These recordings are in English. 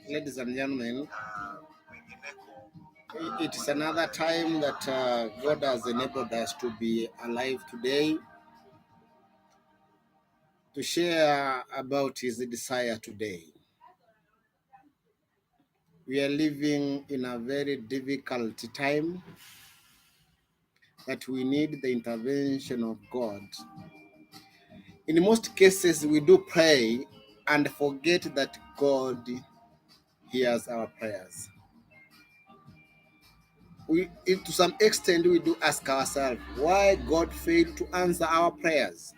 Ladies and gentlemen, it is another time that God has enabled us to be alive today to share about His desire today. We are living in a very difficult time that we need the intervention of God. In most cases, we do pray and forget that God hears our prayers. To some extent, we do ask ourselves why God failed to answer our prayers.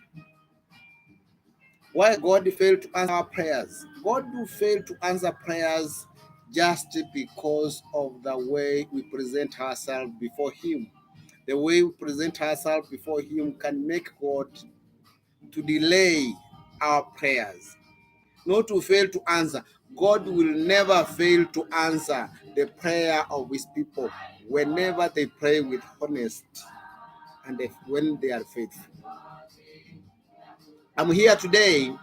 Why God failed to answer our prayers? God do fail to answer prayers just because of the way we present ourselves before Him. The way we present ourselves before Him can make God to delay our prayers, not to fail to answer. God will never fail to answer the prayer of His people whenever they pray with honesty and when they are faithful. I'm here today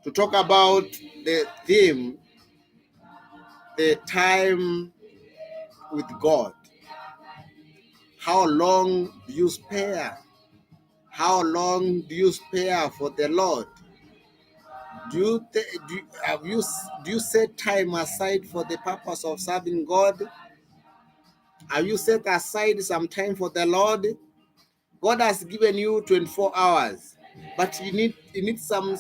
to talk about the theme, the time with God. How long do you spare? How long do you spare for the Lord? Do you set time aside for the purpose of serving God? Have you set aside some time for the Lord? God has given you 24 hours, but you need some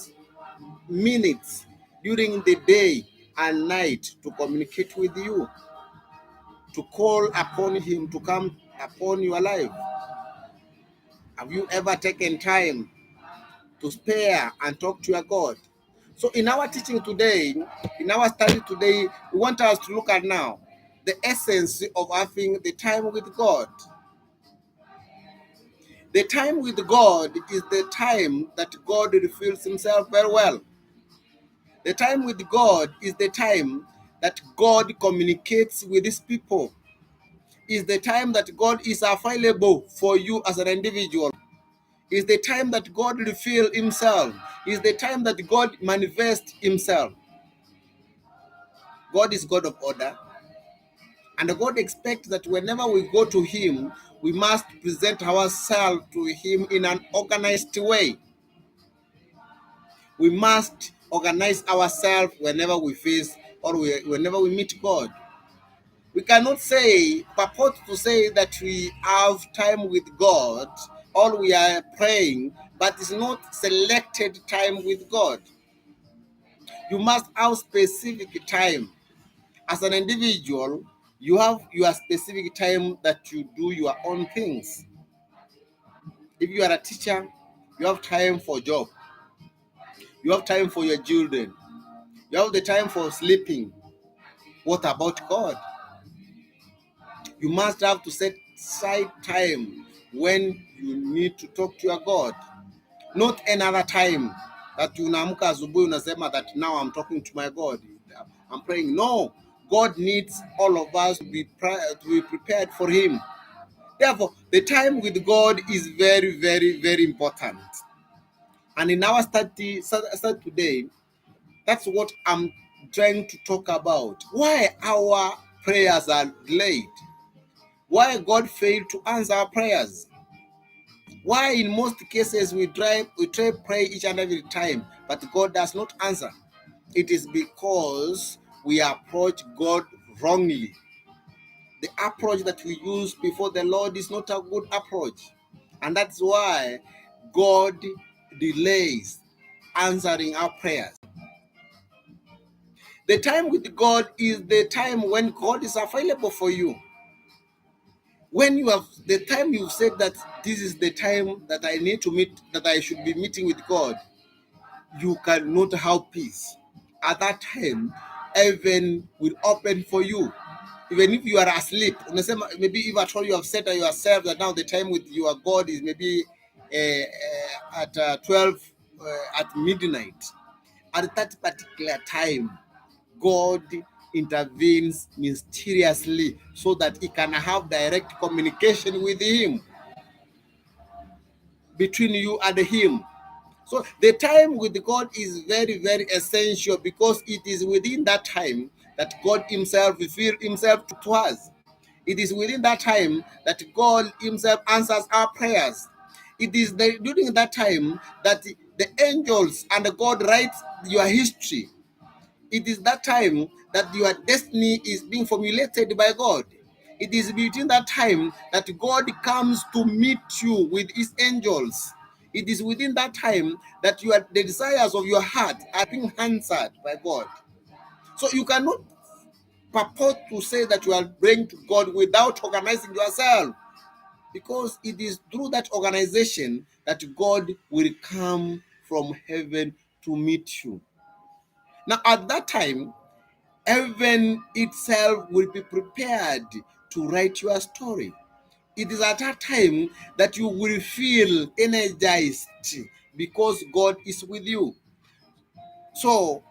minutes during the day and night to communicate with you, to call upon Him to come upon your life. Have you ever taken time to spare and talk to your God? So in our teaching today, in our study today, we want us to look at now the essence of having the time with God. The time with God is the time that God reveals Himself very well. The time with God is the time that God communicates with His people. Is the time that God is available for you as an individual. Is the time that God reveals Himself. Is the time that God manifests Himself. God is God of order. And God expects that whenever we go to Him, we must present ourselves to Him in an organized way. We must organize ourselves whenever we face or whenever we meet God. We cannot purport to say that we have time with God or we are praying, but it's not selected time with God. You must have specific time. As an individual, you have your specific time that you do your own things. If you are a teacher, you have time for job. You have time for your children. You have the time for sleeping. What about God? You must have to set aside time when you need to talk to your God. Not another time that unaamka asubuhi unasema that now I'm talking to my God. I'm praying. No, God needs all of us to be prepared for Him. Therefore, the time with God is very, very, very important. And in our study today, that's what I'm trying to talk about. Why our prayers are delayed. Why God failed to answer our prayers. Why in most cases we try pray each and every time, but God does not answer. It is because we approach God wrongly. The approach that we use before the Lord is not a good approach. And that's why God delays answering our prayers. The time with God is the time when God is available for you. When you have the time you said that this is the time that I need to meet, that I should be meeting with God, you cannot have peace. At that time, heaven will open for you. Even if you are asleep, maybe if at all you have said to yourself that now the time with your God is maybe at 12 at midnight. At that particular time, God intervenes mysteriously so that He can have direct communication with Him, between you and Him. So the time with God is very, very essential, because it is within that time that God Himself reveals Himself to us. It is within that time that God Himself answers our prayers. It is during that time that the angels and God writes your history. It is that time that your destiny is being formulated by God. It is between that time that God comes to meet you with His angels. It is within that time that the desires of your heart are being answered by God. So you cannot purport to say that you are praying to God without organizing yourself, because it is through that organization that God will come from heaven to meet you. Now, at that time, heaven itself will be prepared to write your story. It is at that time that you will feel energized, because God is with you. So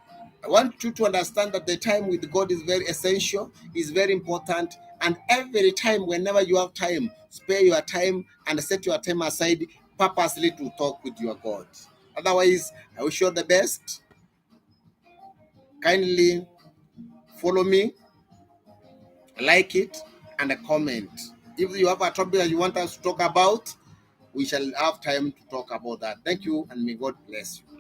I want you to understand that the time with God is very essential, is very important, and every time, whenever you have time, spare your time and set your time aside purposely to talk with your God. Otherwise, I wish you all the best. Kindly follow me, like it, and comment. If you have a topic that you want us to talk about, we shall have time to talk about that. Thank you, and may God bless you.